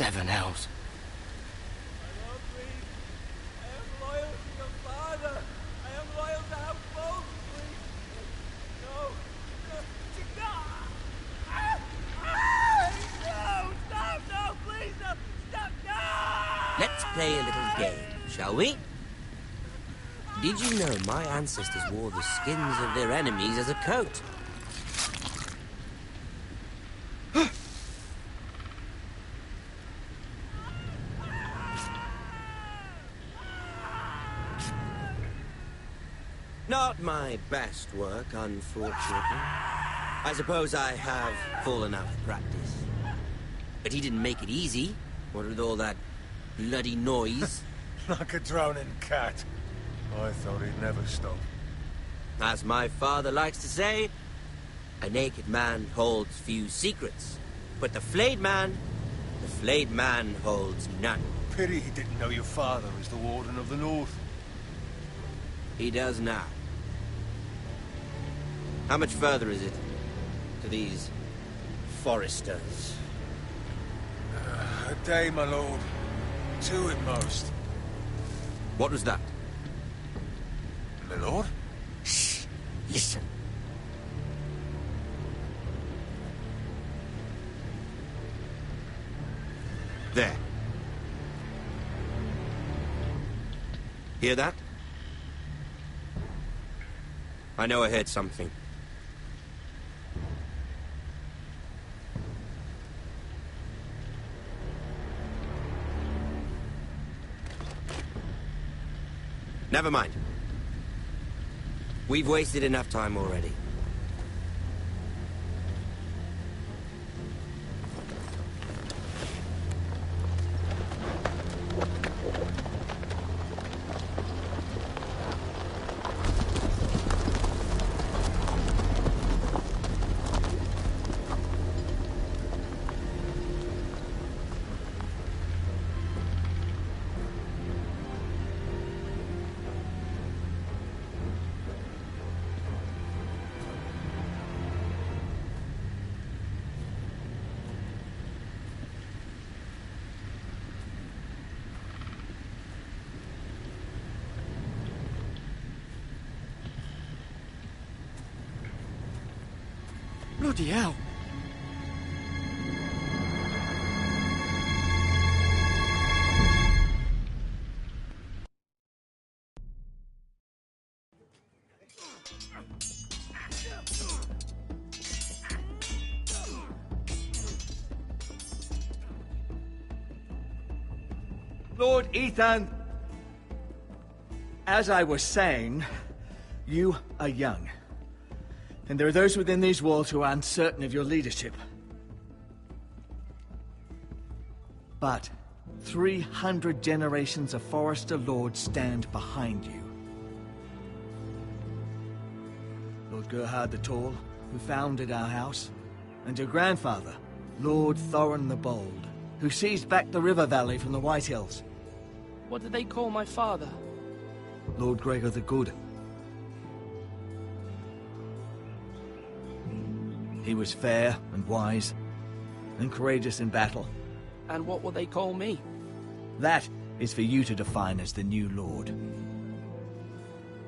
Seven hells. Let's play a little game, shall we? Did you know my ancestors wore the skins of their enemies as a coat? Not my best work, unfortunately. I suppose I have fallen out of practice. But he didn't make it easy, what with all that bloody noise. Like a drowning cat. I thought he'd never stop. As my father likes to say, a naked man holds few secrets. But the flayed man holds none. Pity he didn't know your father was the Warden of the North. He does now. How much further is it to these foresters? A day, my lord. 2 at most. What was that? My lord? Shh! Listen. There. Hear that? I know I heard something. Never mind. We've wasted enough time already. Bloody hell. Lord Ethan, as I was saying, you are young. And there are those within these walls who are uncertain of your leadership. But 300 generations of Forester Lords stand behind you. Lord Gerhard the Tall, who founded our house, and your grandfather, Lord Thorin the Bold, who seized back the river valley from the White Hills. What did they call my father? Lord Gregor the Good. He was fair and wise, and courageous in battle. And what will they call me? That is for you to define as the new Lord.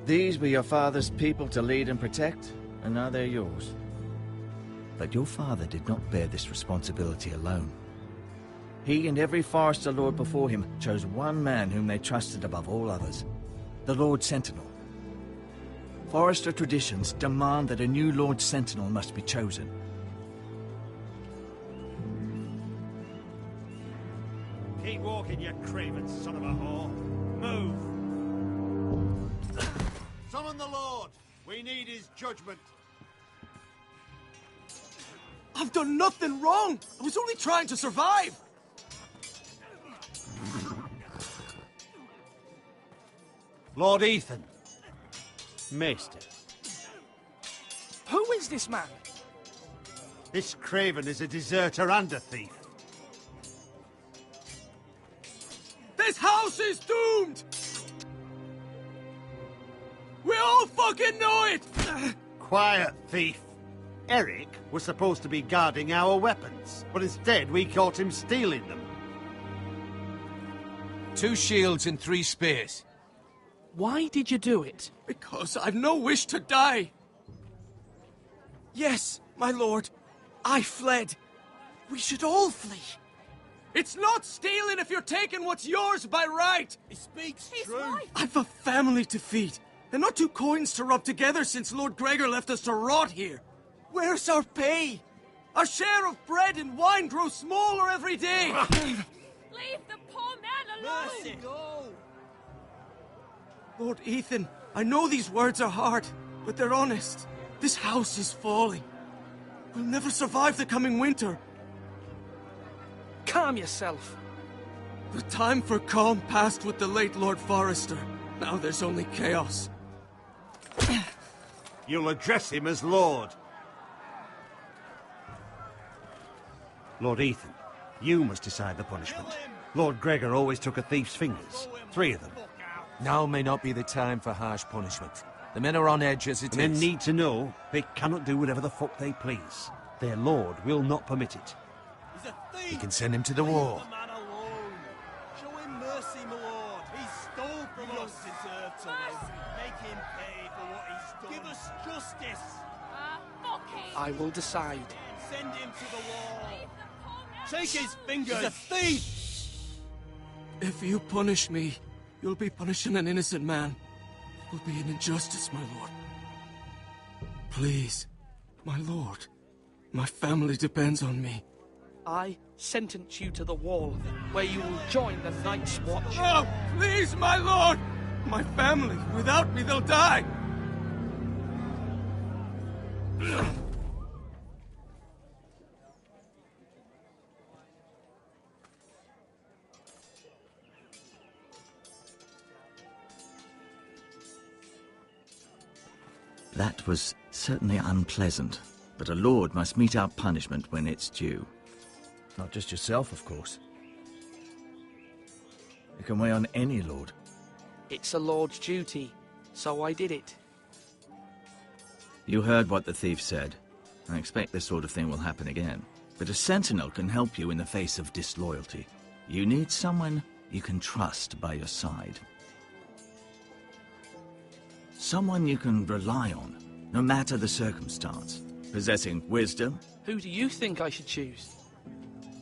These were your father's people to lead and protect, and now they're yours. But your father did not bear this responsibility alone. He and every Forester Lord before him chose one man whom they trusted above all others, the Lord Sentinel. Forester traditions demand that a new Lord Sentinel must be chosen. Keep walking, you craven son of a whore. Move! Summon the Lord! We need his judgment. I've done nothing wrong! I was only trying to survive! Lord Ethan. Maester. Who is this man? This craven is a deserter and a thief. This house is doomed! We all fucking know it! Quiet, thief. Eric was supposed to be guarding our weapons, but instead we caught him stealing them. 2 shields and 3 spears. Why did you do it? Because I've no wish to die. Yes, my lord. I fled. We should all flee. It's not stealing if you're taking what's yours by right. He speaks His true. wife. I've a family to feed, and not 2 coins to rub together since Lord Gregor left us to rot here. Where's our pay? Our share of bread and wine grows smaller every day. Leave the poor man alone. Mercy. Lord Ethan, I know these words are hard, but they're honest. This house is falling. We'll never survive the coming winter. Calm yourself. The time for calm passed with the late Lord Forrester. Now there's only chaos. You'll address him as Lord. Lord Ethan, you must decide the punishment. Lord Gregor always took a thief's fingers. 3 of them. Now may not be the time for harsh punishment. The men are on edge as it is. Men need to know they cannot do whatever the fuck they please. Their lord will not permit it. He's a thief. You can send him to the wall. Leave the man alone. Show him mercy, my lord. He stole from us. Deserve to live. Make him pay for what he's done. Give us justice. Fuck him. I will decide. Send him to the wall. Leave the poor man Take his alone. fingers. He's a thief. If you punish me, you'll be punishing an innocent man. It will be an injustice, my lord. Please, my lord. My family depends on me. I sentence you to the wall, where you will join the Night's Watch. Oh, please, my lord! My family, without me, they'll die! That was certainly unpleasant, but a lord must mete out punishment when it's due. Not just yourself, of course. It can weigh on any lord. It's a lord's duty, so I did it. You heard what the thief said. I expect this sort of thing will happen again. But a sentinel can help you in the face of disloyalty. You need someone you can trust by your side. Someone you can rely on, no matter the circumstance. Possessing wisdom. Who do you think I should choose?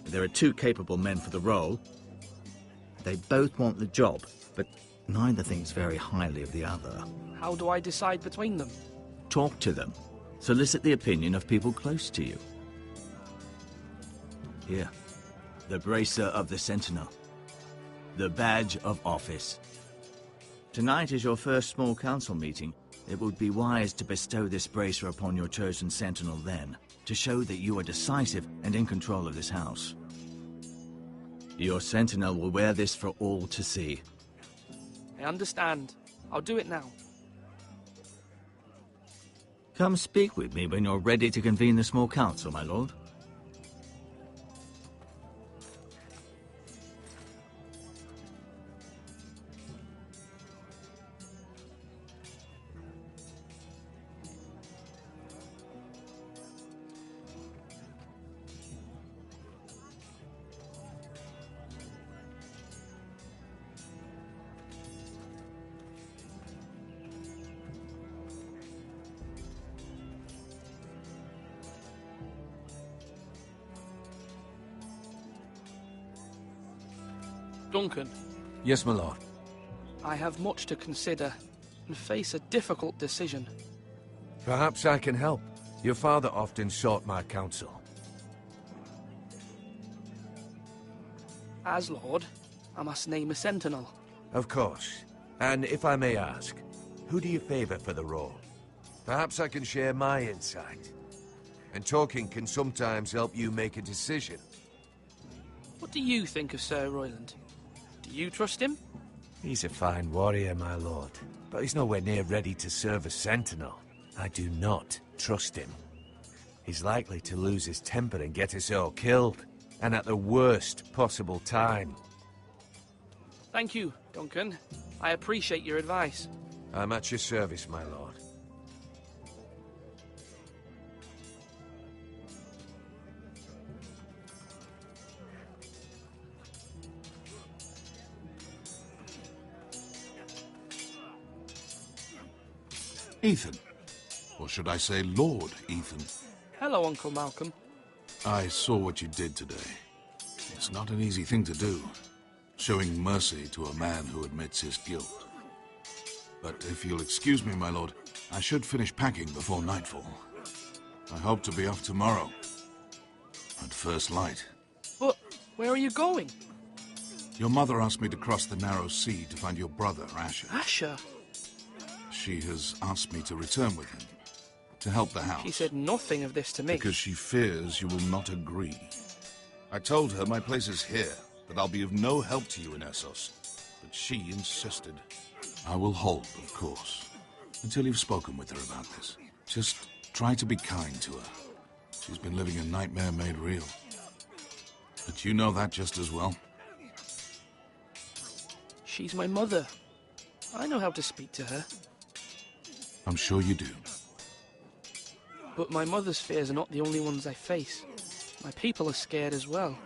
There are 2 capable men for the role. They both want the job, but neither thinks very highly of the other. How do I decide between them? Talk to them. Solicit the opinion of people close to you. Here, the bracer of the Sentinel. The badge of office. Tonight is your first small council meeting. It would be wise to bestow this bracer upon your chosen sentinel then, to show that you are decisive and in control of this house. Your sentinel will wear this for all to see. I understand. I'll do it now. Come speak with me when you're ready to convene the small council, my lord. Duncan, Yes, my lord. I have much to consider and face a difficult decision. Perhaps I can help. Your father often sought my counsel. As Lord, I must name a sentinel. Of course. And if I may ask, who do you favor for the role? Perhaps I can share my insight. And talking can sometimes help you make a decision. What do you think of Sir Royland? Do you trust him? He's a fine warrior, my lord. But he's nowhere near ready to serve as sentinel. I do not trust him. He's likely to lose his temper and get us all killed. And at the worst possible time. Thank you, Duncan. I appreciate your advice. I'm at your service, my lord. Ethan. Or should I say Lord Ethan? Hello, Uncle Malcolm. I saw what you did today. It's not an easy thing to do, showing mercy to a man who admits his guilt. But if you'll excuse me, my lord, I should finish packing before nightfall. I hope to be off tomorrow. At first light. But where are you going? Your mother asked me to cross the narrow sea to find your brother, Asher. Asher? She has asked me to return with him, to help the house. She said nothing of this to me. Because she fears you will not agree. I told her my place is here, that I'll be of no help to you in Essos. But she insisted. I will hold, of course, until you've spoken with her about this. Just try to be kind to her. She's been living a nightmare made real. But you know that just as well. She's my mother. I know how to speak to her. I'm sure you do. But my mother's fears are not the only ones I face. My people are scared as well.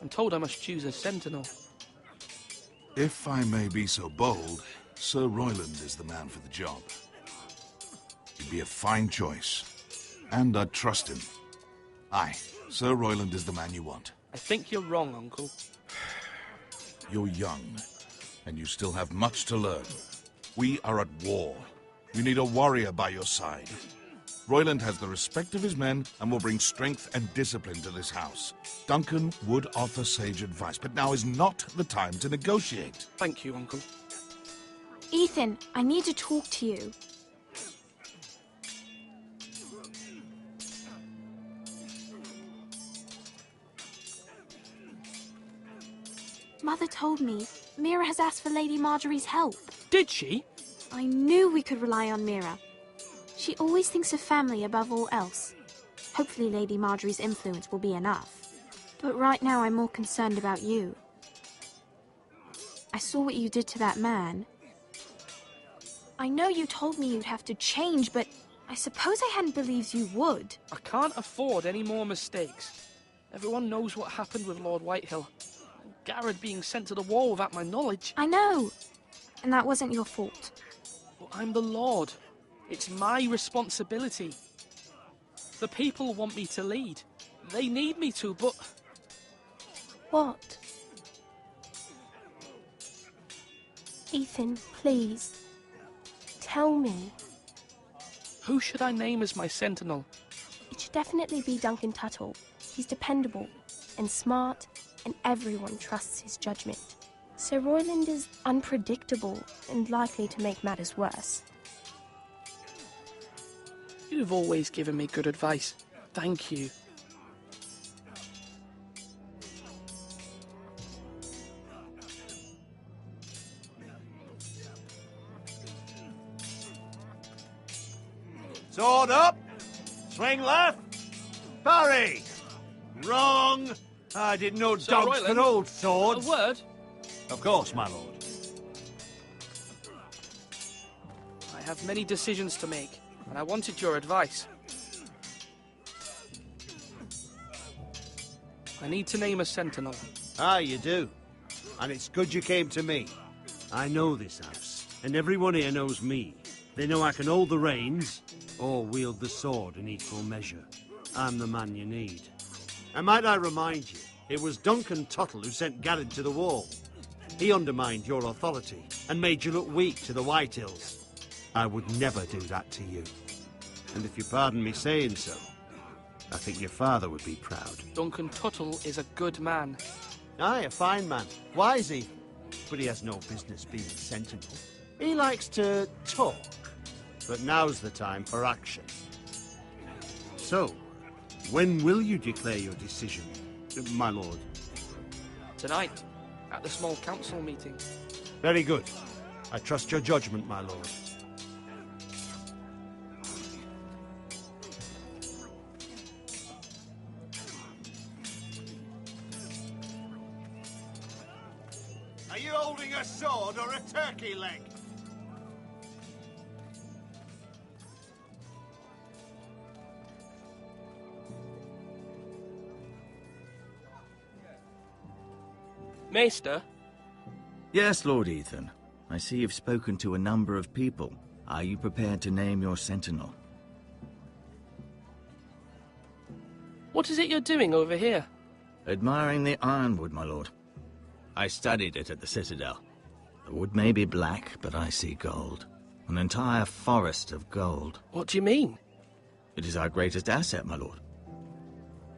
I'm told I must choose a sentinel. If I may be so bold, Sir Royland is the man for the job. He'd be a fine choice. And I'd trust him. Aye, Sir Royland is the man you want. I think you're wrong, Uncle. You're young, and you still have much to learn. We are at war. You need a warrior by your side. Royland has the respect of his men and will bring strength and discipline to this house. Duncan would offer sage advice, but now is not the time to negotiate. Thank you, Uncle. Ethan, I need to talk to you. Mother told me Mira has asked for Lady Marjorie's help. Did she? I knew we could rely on Mira. She always thinks of family above all else. Hopefully Lady Marjorie's influence will be enough. But right now I'm more concerned about you. I saw what you did to that man. I know you told me you'd have to change, but I suppose I hadn't believed you would. I can't afford any more mistakes. Everyone knows what happened with Lord Whitehill. Garrett being sent to the war without my knowledge. I know. And that wasn't your fault. But I'm the Lord. It's my responsibility. The people want me to lead. They need me to, but... What? Ethan, please. Tell me. Who should I name as my sentinel? It should definitely be Duncan Tuttle. He's dependable and smart, and everyone trusts his judgment. Sir Royland is unpredictable and likely to make matters worse. You've always given me good advice. Thank you. Sword up! Swing left! Parry! Wrong! I didn't know Sir dogs Royland, could hold swords. A word? Of course, my lord. I have many decisions to make, and I wanted your advice. I need to name a sentinel. Ah, you do. And it's good you came to me. I know this house, and everyone here knows me. They know I can hold the reins, or wield the sword in equal measure. I'm the man you need. And might I remind you, it was Duncan Tuttle who sent Garrett to the wall. He undermined your authority, and made you look weak to the Whitehills. I would never do that to you. And if you pardon me saying so, I think your father would be proud. Duncan Tuttle is a good man. Aye, a fine man. Wise even. But he has no business being a sentinel. He likes to talk. But now's the time for action. So, when will you declare your decision, my lord? Tonight, at the small council meeting. Very good. I trust your judgment, my lord. Are you holding a sword or a turkey leg? Maester? Yes, Lord Ethan. I see you've spoken to a number of people. Are you prepared to name your sentinel? What is it you're doing over here? Admiring the ironwood, my lord. I studied it at the Citadel. The wood may be black, but I see gold. An entire forest of gold. What do you mean? It is our greatest asset, my lord.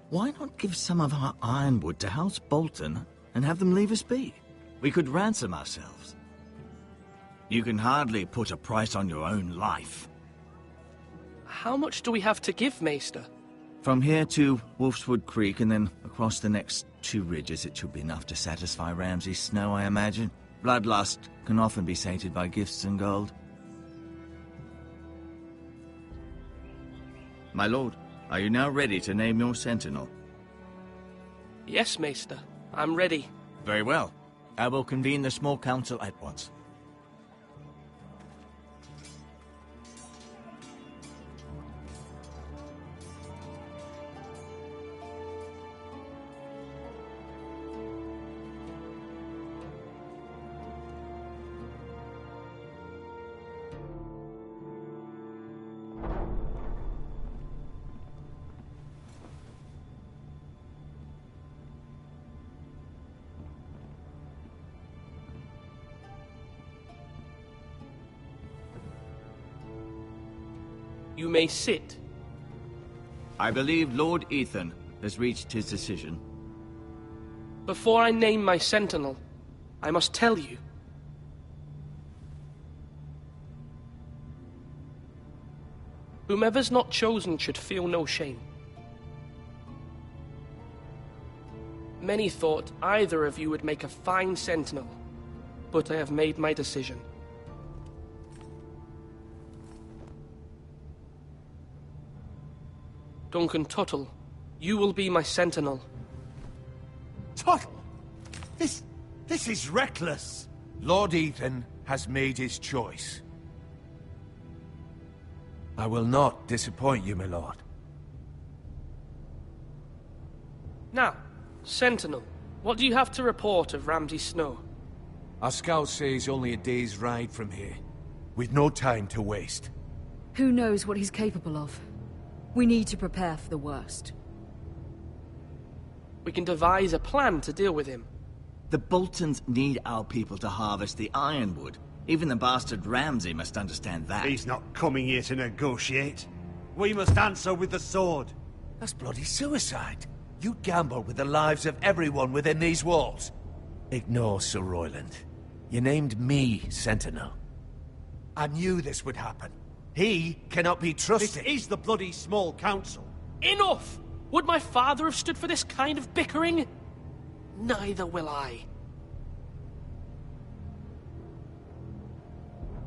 Why not give some of our ironwood to House Bolton and have them leave us be? We could ransom ourselves. You can hardly put a price on your own life. How much do we have to give, Maester? From here to Wolfswood Creek and then across the next 2 ridges, it should be enough to satisfy Ramsay Snow, I imagine. Bloodlust can often be sated by gifts and gold. My lord, are you now ready to name your sentinel? Yes, Maester. I'm ready. Very well. I will convene the small council at once. You may sit. I believe Lord Ethan has reached his decision. Before I name my sentinel, I must tell you. Whomever's not chosen should feel no shame. Many thought either of you would make a fine sentinel, but I have made my decision. Duncan Tuttle, you will be my sentinel. Tuttle! This is reckless! Lord Ethan has made his choice. I will not disappoint you, my lord. Now, sentinel, what do you have to report of Ramsay Snow? Our scouts say he's only a day's ride from here, with no time to waste. Who knows what he's capable of? We need to prepare for the worst. We can devise a plan to deal with him. The Boltons need our people to harvest the ironwood. Even the bastard Ramsay must understand that. He's not coming here to negotiate. We must answer with the sword. That's bloody suicide. You gamble with the lives of everyone within these walls. Ignore Sir Royland. You named me Sentinel. I knew this would happen. He cannot be trusted. This is the bloody small council. Enough! Would my father have stood for this kind of bickering? Neither will I.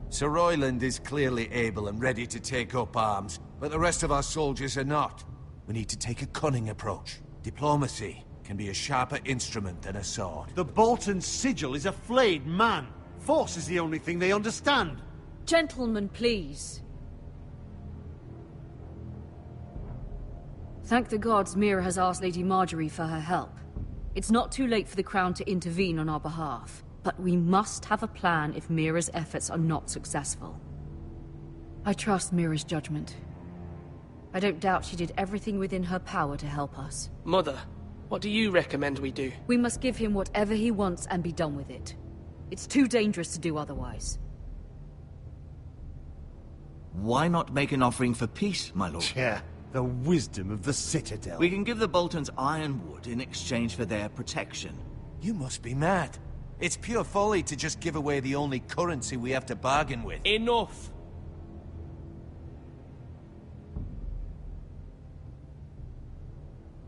Sir Royland is clearly able and ready to take up arms, but the rest of our soldiers are not. We need to take a cunning approach. Diplomacy can be a sharper instrument than a sword. The Bolton sigil is a flayed man. Force is the only thing they understand. Gentlemen, please. Thank the gods Mira has asked Lady Marjorie for her help. It's not too late for the Crown to intervene on our behalf, but we must have a plan if Mira's efforts are not successful. I trust Mira's judgment. I don't doubt she did everything within her power to help us. Mother, what do you recommend we do? We must give him whatever he wants and be done with it. It's too dangerous to do otherwise. Why not make an offering for peace, my lord? Yeah, the wisdom of the Citadel. We can give the Boltons ironwood in exchange for their protection. You must be mad. It's pure folly to just give away the only currency we have to bargain with. Enough!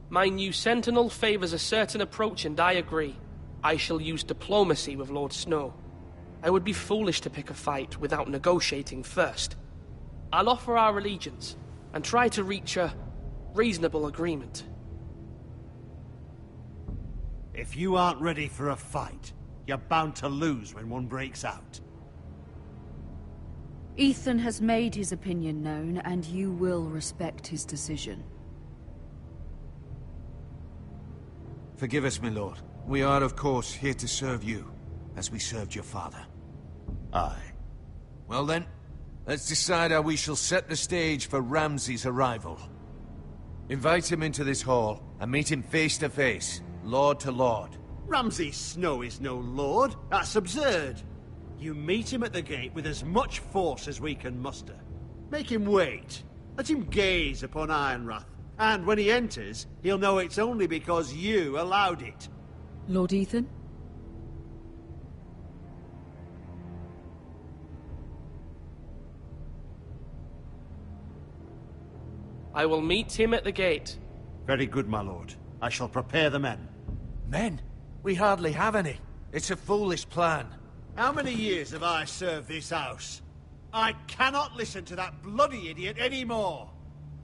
My new sentinel favors a certain approach, and I agree. I shall use diplomacy with Lord Snow. I would be foolish to pick a fight without negotiating first. I'll offer our allegiance, and try to reach a reasonable agreement. If you aren't ready for a fight, you're bound to lose when one breaks out. Ethan has made his opinion known, and you will respect his decision. Forgive us, my lord. We are, of course, here to serve you, as we served your father. Aye. Well then, Let's decide how we shall set the stage for Ramsay's arrival. Invite him into this hall and meet him face to face, lord to lord. Ramsay Snow is no lord. That's absurd. You meet him at the gate with as much force as we can muster. Make him wait. Let him gaze upon Ironrath. And when he enters, he'll know it's only because you allowed it. Lord Ethan? I will meet him at the gate. Very good, my lord. I shall prepare the men. Men? We hardly have any. It's a foolish plan. How many years have I served this house? I cannot listen to that bloody idiot anymore.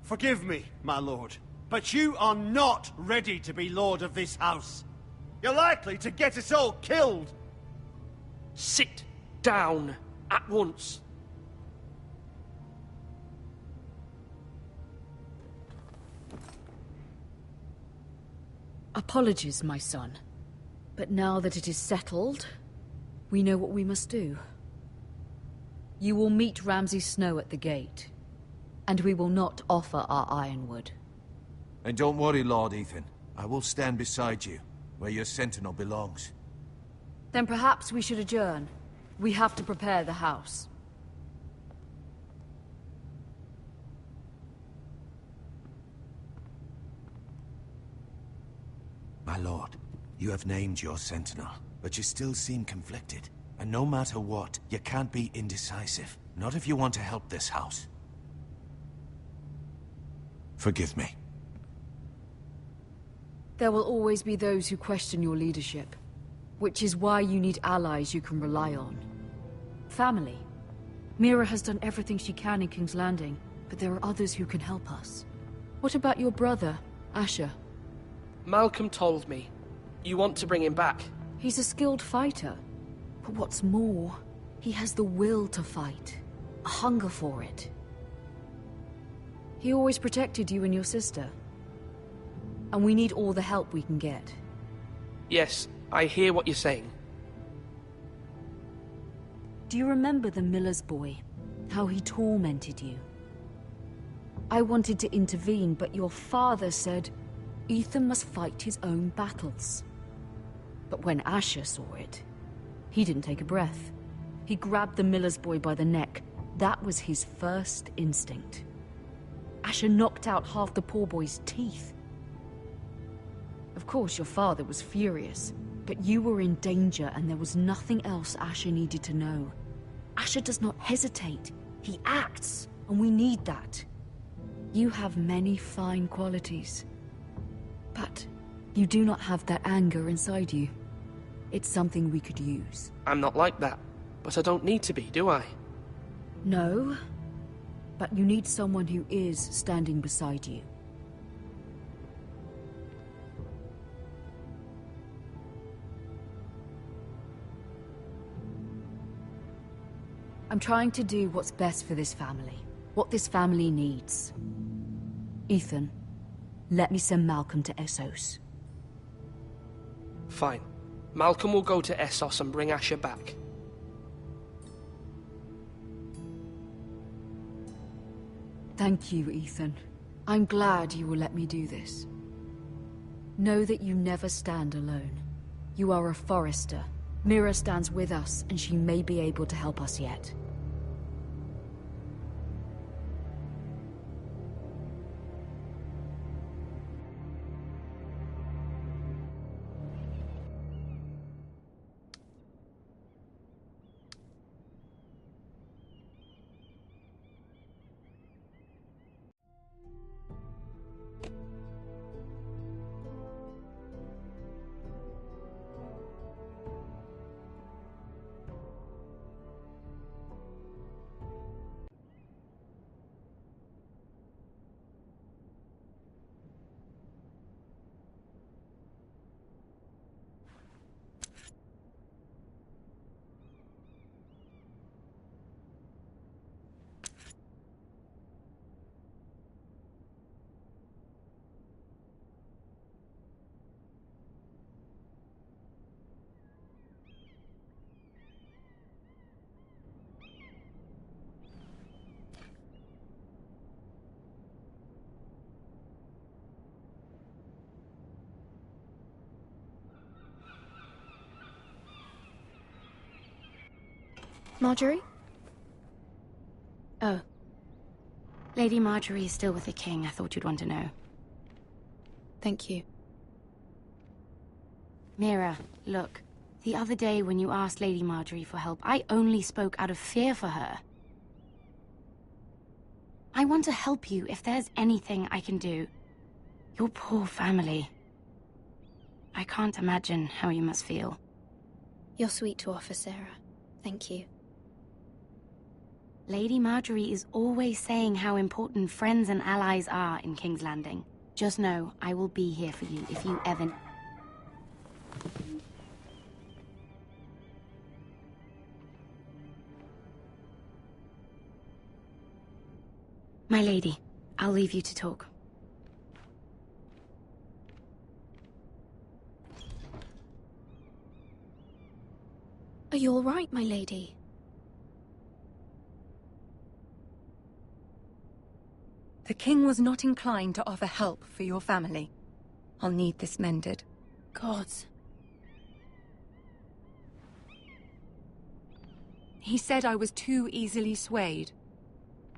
Forgive me, my lord, but you are not ready to be lord of this house. You're likely to get us all killed. Sit down at once. Apologies, my son. But now that it is settled, we know what we must do. You will meet Ramsay Snow at the gate, and we will not offer our ironwood. And don't worry, Lord Ethan. I will stand beside you, where your sentinel belongs. Then perhaps we should adjourn. We have to prepare the house. My lord, you have named your sentinel, but you still seem conflicted. And no matter what, you can't be indecisive. Not if you want to help this house. Forgive me. There will always be those who question your leadership, which is why you need allies you can rely on. Family. Mira has done everything she can in King's Landing, but there are others who can help us. What about your brother, Asher? Malcolm told me. You want to bring him back. He's a skilled fighter. But what's more, he has the will to fight. A hunger for it. He always protected you and your sister. And we need all the help we can get. Yes, I hear what you're saying. Do you remember the miller's boy? How he tormented you? I wanted to intervene, but your father said Ethan must fight his own battles. But when Asher saw it, he didn't take a breath. He grabbed the miller's boy by the neck. That was his first instinct. Asher knocked out half the poor boy's teeth. Of course, your father was furious, but you were in danger and there was nothing else Asher needed to know. Asher does not hesitate. He acts, and we need that. You have many fine qualities, but you do not have that anger inside you. It's something we could use. I'm not like that, but I don't need to be, do I? No, but you need someone who is standing beside you. I'm trying to do what's best for this family, what this family needs. Ethan, let me send Malcolm to Essos. Fine. Malcolm will go to Essos and bring Asher back. Thank you, Ethan. I'm glad you will let me do this. Know that you never stand alone. You are a Forester. Mira stands with us, and she may be able to help us yet. Marjorie? Oh. Lady Marjorie is still with the king. I thought you'd want to know. Thank you. Mira, look. The other day when you asked Lady Marjorie for help, I only spoke out of fear for her. I want to help you if there's anything I can do. Your poor family. I can't imagine how you must feel. You're sweet to offer, Sarah. Thank you. Lady Marjorie is always saying how important friends and allies are in King's Landing. Just know, I will be here for you if you ever... My lady, I'll leave you to talk. Are you all right, my lady? The king was not inclined to offer help for your family. I'll need this mended. Gods. He said I was too easily swayed.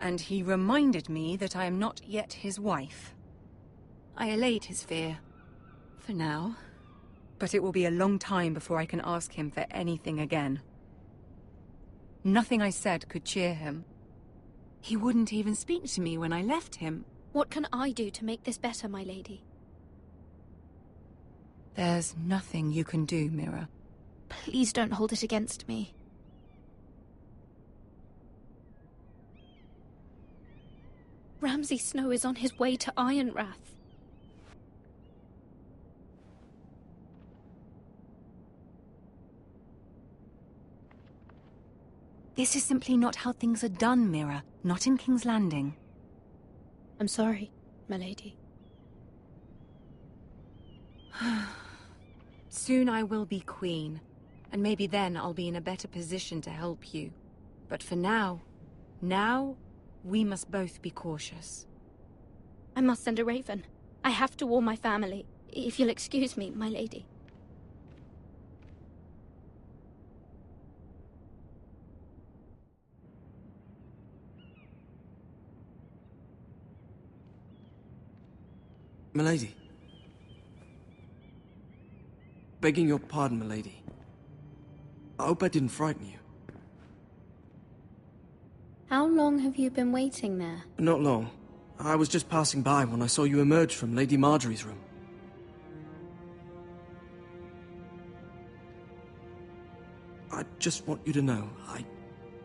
And he reminded me that I am not yet his wife. I allayed his fear. For now. But it will be a long time before I can ask him for anything again. Nothing I said could cheer him. He wouldn't even speak to me when I left him. What can I do to make this better, my lady? There's nothing you can do, Mira. Please don't hold it against me. Ramsay Snow is on his way to Ironrath. This is simply not how things are done, Mira. Not in King's Landing. I'm sorry, my lady. Soon I will be queen, and maybe then I'll be in a better position to help you. But for now, we must both be cautious. I must send a raven. I have to warn my family. If you'll excuse me, my lady. Milady. Begging your pardon, milady. I hope I didn't frighten you. How long have you been waiting there? Not long. I was just passing by when I saw you emerge from Lady Marjorie's room. I just want you to know,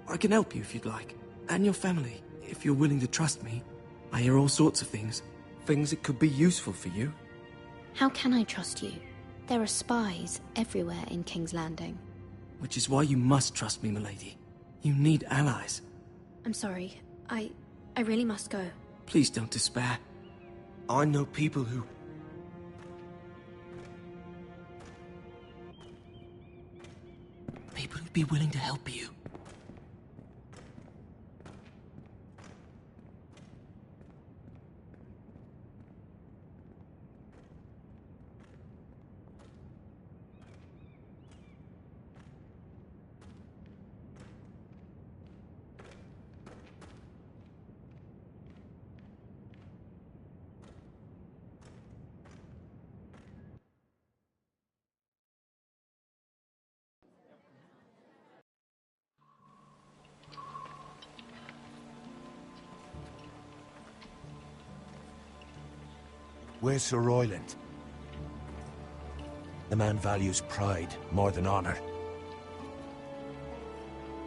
I can help you if you'd like. And your family, if you're willing to trust me. I hear all sorts of things. Things that could be useful for you. How can I trust you? There are spies everywhere in King's Landing. Which is why you must trust me, milady. You need allies. I'm sorry. I really must go. Please don't despair. I know people who... People who'd be willing to help you. Where's Sir Royland? The man values pride more than honor.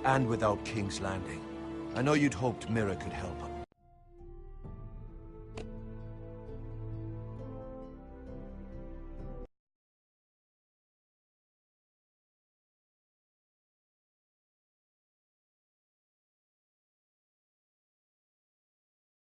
And without King's Landing, I know you'd hoped Mira could help him.